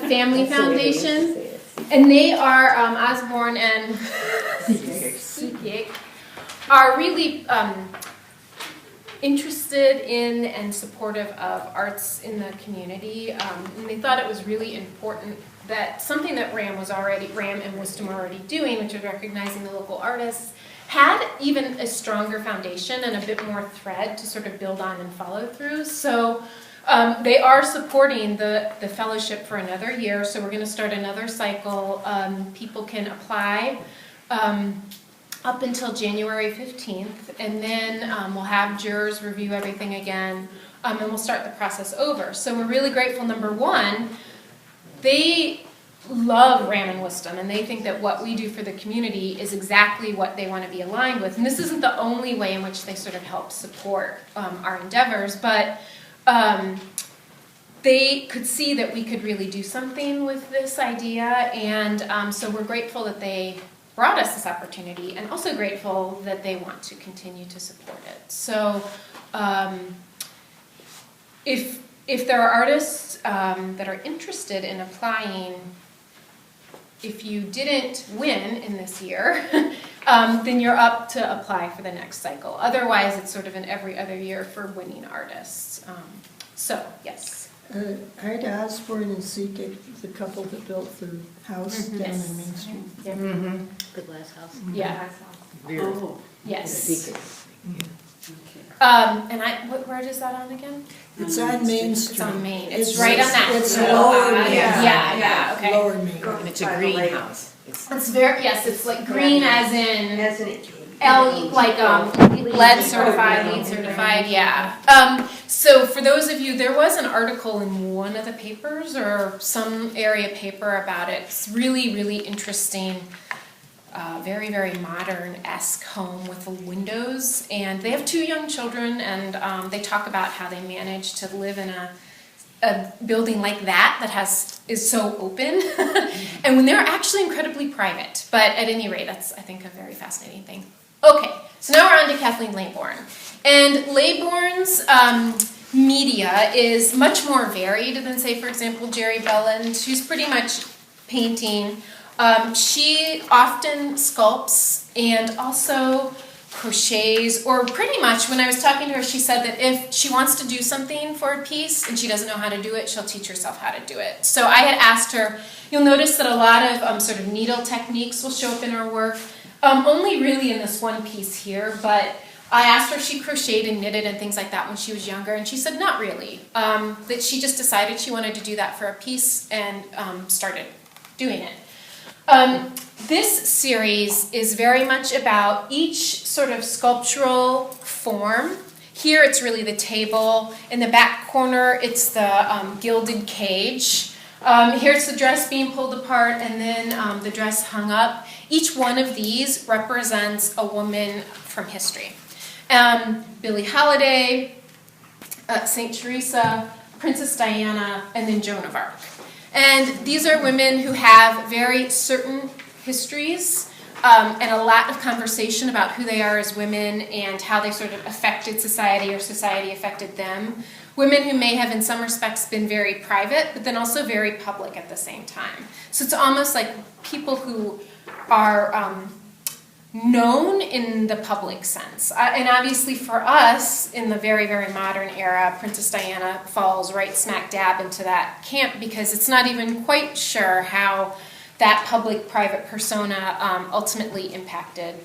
Family Foundation. And they are, Osborne and Seekick are really interested in and supportive of arts in the community. And they thought it was really important that something that RAM and Wisdom were already doing, which was recognizing the local artists, had even a stronger foundation and a bit more thread to sort of build on and follow through. So they are supporting the fellowship for another year, so we're going to start another cycle. People can apply up until January 15th, and then we'll have jurors review everything again, and we'll start the process over. So we're really grateful, number one, they love RAM and Wisdom, and they think that what we do for the community is exactly what they want to be aligned with. And this isn't the only way in which they sort of help support our endeavors, but they could see that we could really do something with this idea, and so we're grateful that they brought us this opportunity, and also grateful that they want to continue to support it. So if there are artists that are interested in applying, if you didn't win in this year, then you're up to apply for the next cycle. Otherwise, it's sort of an every other year for winning artists. So, yes. Art Osborne and Seekick, the couple that built the house down Yes. on Main Street. Yeah. Mm-hmm. The glass house. Yeah. Oh, Yes. okay. And where is that on again? It's on Main Street. It's on Main. It's right on that. It's lower Main. Yeah, okay. Lower Main. And it's a greenhouse. It's it's like green as in As in it. lead certified, LEED certified, yeah. So for those of you, there was an article in one of the papers or some area paper about it. It's really, really interesting. Very, very modern-esque home with the windows, and they have 2 young children, and they talk about how they managed to live in a building like that is so open, and when they're actually incredibly private. But at any rate, that's, I think, a very fascinating thing. Okay, so now we're on to Kathleen Laybourne, and Laybourne's media is much more varied than, say, for example, Jerry Belland. She's pretty much painting. She often sculpts and also crochets, or pretty much, when I was talking to her, she said that if she wants to do something for a piece and she doesn't know how to do it, she'll teach herself how to do it. So I had asked her, you'll notice that a lot of sort of needle techniques will show up in her work, only really in this one piece here, but I asked her if she crocheted and knitted and things like that when she was younger, and she said not really, that she just decided she wanted to do that for a piece and started doing it. This series is very much about each sort of sculptural form. Here it's really the table. In the back corner it's the gilded cage. Here's the dress being pulled apart, and then the dress hung up. Each one of these represents a woman from history. Billie Holiday, St. Teresa, Princess Diana, and then Joan of Arc. And these are women who have very certain histories and a lot of conversation about who they are as women and how they sort of affected society or society affected them. Women who may have in some respects been very private, but then also very public at the same time. So it's almost like people who are known in the public sense. And obviously for us, in the very, very modern era, Princess Diana falls right smack dab into that camp, because it's not even quite sure how that public-private persona ultimately impacted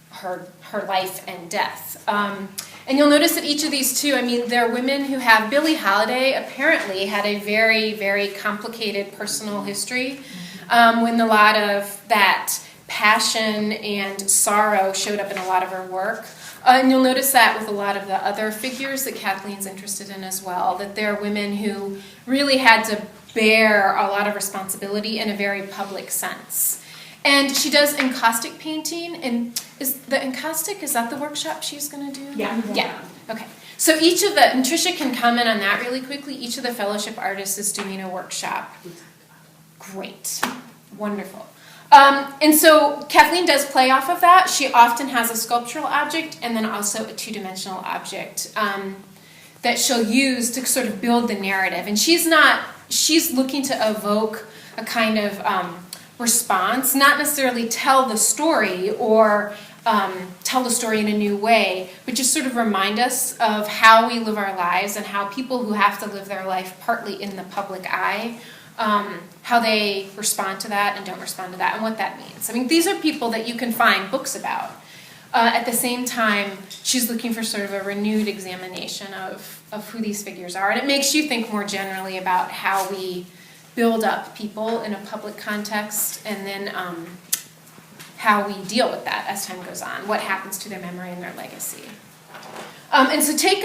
her life and death. And you'll notice that each of these two, I mean, they're women who have, Billie Holiday apparently had a very, very complicated personal history when a lot of that passion and sorrow showed up in a lot of her work. And you'll notice that with a lot of the other figures that Kathleen's interested in as well, that they're women who really had to bear a lot of responsibility in a very public sense. And she does encaustic painting, and is that the workshop she's going to do? Yeah, okay. So each of and Tricia can comment on that really quickly, each of the fellowship artists is doing a workshop. Great, wonderful. And so Kathleen does play off of that. She often has a sculptural object and then also a two-dimensional object that she'll use to sort of build the narrative. And she's not she's looking to evoke a kind of response, not necessarily tell the story or tell the story in a new way, but just sort of remind us of how we live our lives and how people who have to live their life partly in the public eye, how they respond to that and don't respond to that, and what that means. I mean, these are people that you can find books about. At the same time, she's looking for sort of a renewed examination of who these figures are. And it makes you think more generally about how we build up people in a public context, and then how we deal with that as time goes on, what happens to their memory and their legacy. And so take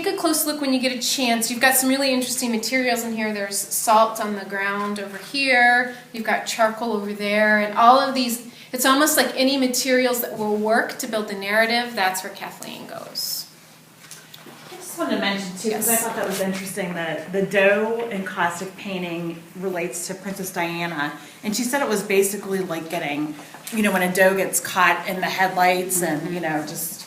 a close look when you get a chance. You've got some really interesting materials in here. There's salt on the ground over here. You've got charcoal over there. And all of these, it's almost like any materials that will work to build the narrative, that's where Kathleen goes. I just wanted to mention too, because I Yes. thought that was interesting, that the dough encaustic painting relates to Princess Diana. And she said it was basically like getting, when a doe gets caught in the headlights and, just.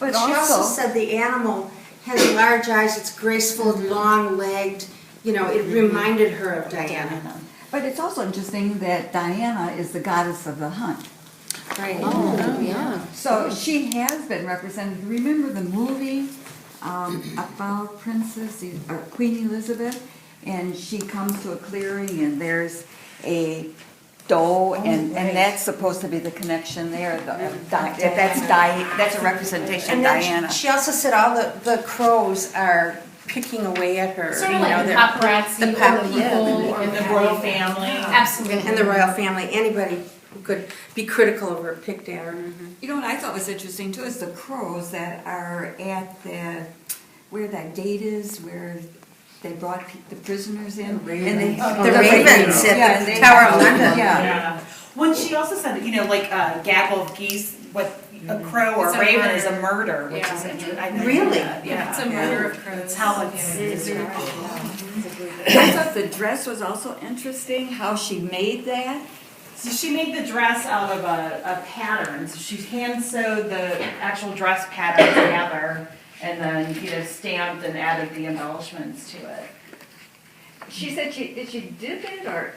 But she also said the animal has large eyes, it's graceful, long-legged, it reminded her of Diana. But it's also interesting that Diana is the goddess of the hunt. Right. Oh, yeah. So she has been represented. Remember the movie about Queen Elizabeth? And she comes to a clearing and there's a doe, and that's supposed to be the connection there. That's a representation And of then Diana. she also said all the crows are picking away at her. Sort of like the paparazzi, the or people, or The royal family. Absolutely. And the royal family, anybody who could be critical of her picked at her. You know what I thought was interesting too is the crows that are at where that gate is, where they brought the prisoners in. The ravens at the Tower of London. Yeah. When she also said, like a gaggle of geese, what a crow or It's a raven murder. is a murder, which Yeah. is interesting. I never Really? knew that, Yeah. It's a murder of crows. That's how it's. I thought the dress was also interesting, how she made that. So she made the dress out of a pattern. So she hand sewed the actual dress pattern together, and then stamped and added the embellishments to it. She said she did it, or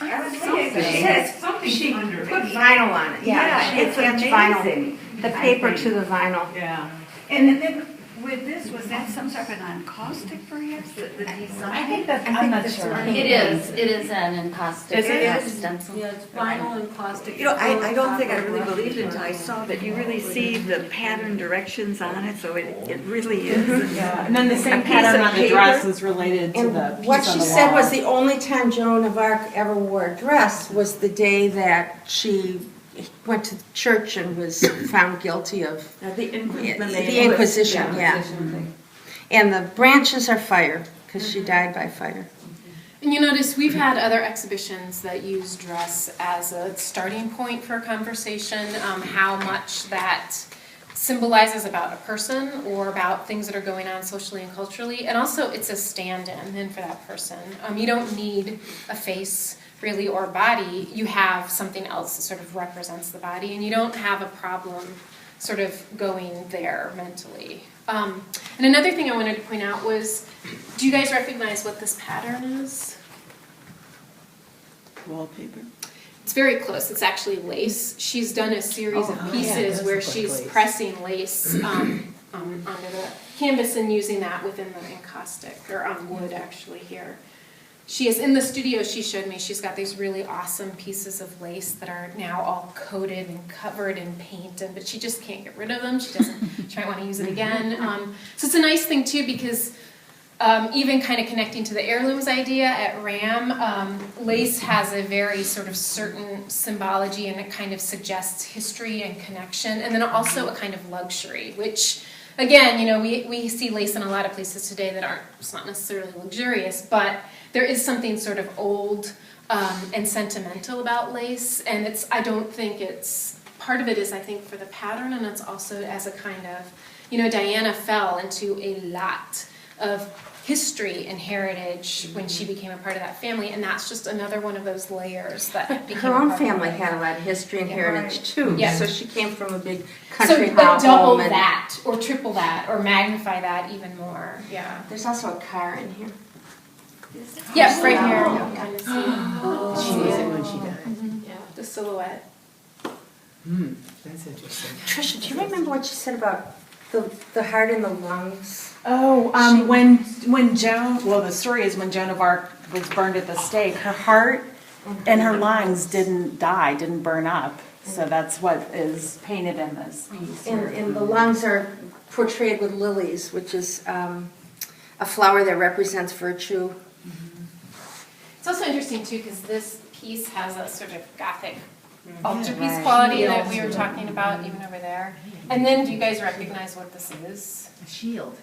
I was Something she put vinyl on it. Yeah, she it's attached amazing. vinyl, the paper to the vinyl. Yeah. And then with this, was that some sort of an encaustic perhaps, the design? I think that's. I'm not sure. It is an encaustic Is it? stencil. Yeah, it's vinyl and plastic. I don't think I really believed it until I saw that you really see the pattern directions on it, so it really is. Yeah. And then the same A piece pattern of on the paper. dress is related to the And piece what on she the said wall. was the only time Joan of Arc ever wore a dress was the day that she went to church and was found guilty of The Inquisition, yeah. And the branches are fire, because she died by fire. And you notice we've had other exhibitions that use dress as a starting point for a conversation, how much that symbolizes about a person or about things that are going on socially and culturally, and also it's a stand-in then for that person. You don't need a face really or body, you have something else that sort of represents the body, and you don't have a problem sort of going there mentally. And another thing I wanted to point out was, do you guys recognize what this pattern is? Wallpaper. It's very close. It's actually lace. She's done a series of pieces where she's pressing lace onto the canvas and using that within the encaustic, or on wood actually here. She is in the studio. She showed me she's got these really awesome pieces of lace that are now all coated and covered in paint, but she just can't get rid of them. She doesn't. She might want to use it again. So it's a nice thing too, because even kind of connecting to the heirlooms idea at RAM, lace has a very sort of certain symbology, and it kind of suggests history and connection, and then also a kind of luxury, which. Again, we see lace in a lot of places today that aren't, it's not necessarily luxurious, but there is something sort of old and sentimental about lace, and I don't think it's, part of it is I think for the pattern, and it's also as a kind of, Diana fell into a lot of history and heritage when she became a part of that family, and that's just another one of those layers that became Her own part of family her. had a lot of history and heritage too. Yeah. So she came from a big So country but double home. that, or triple that, or magnify that even more, yeah. There's also a car in here. Yep, right here. You can kind of see She was it when she died. the silhouette. That's interesting. Tricia, do you remember what you said about the heart and the lungs? Oh, when Joan, well, the story is when Joan of Arc was burned at the stake, her heart and her lungs didn't die, didn't burn up. So that's what is painted in this piece here. And the lungs are portrayed with lilies, which is a flower that represents virtue. It's also interesting too, because this piece has a sort of Gothic altarpiece quality that we were talking about even over there. And then do you guys recognize what this is? A shield.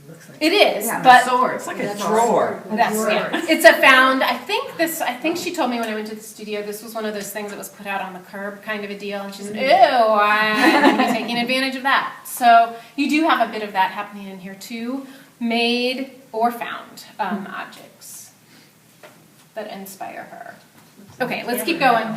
It looks like. It is, Yeah, but sword. It's like a drawer. that's, yeah, it's a found, I think she told me when I went to the studio, this was one of those things that was put out on the curb kind of a deal. And she said, ew, I'm going to be taking advantage of that. So you do have a bit of that happening in here too. Made or found objects that inspire her. Okay, let's keep going.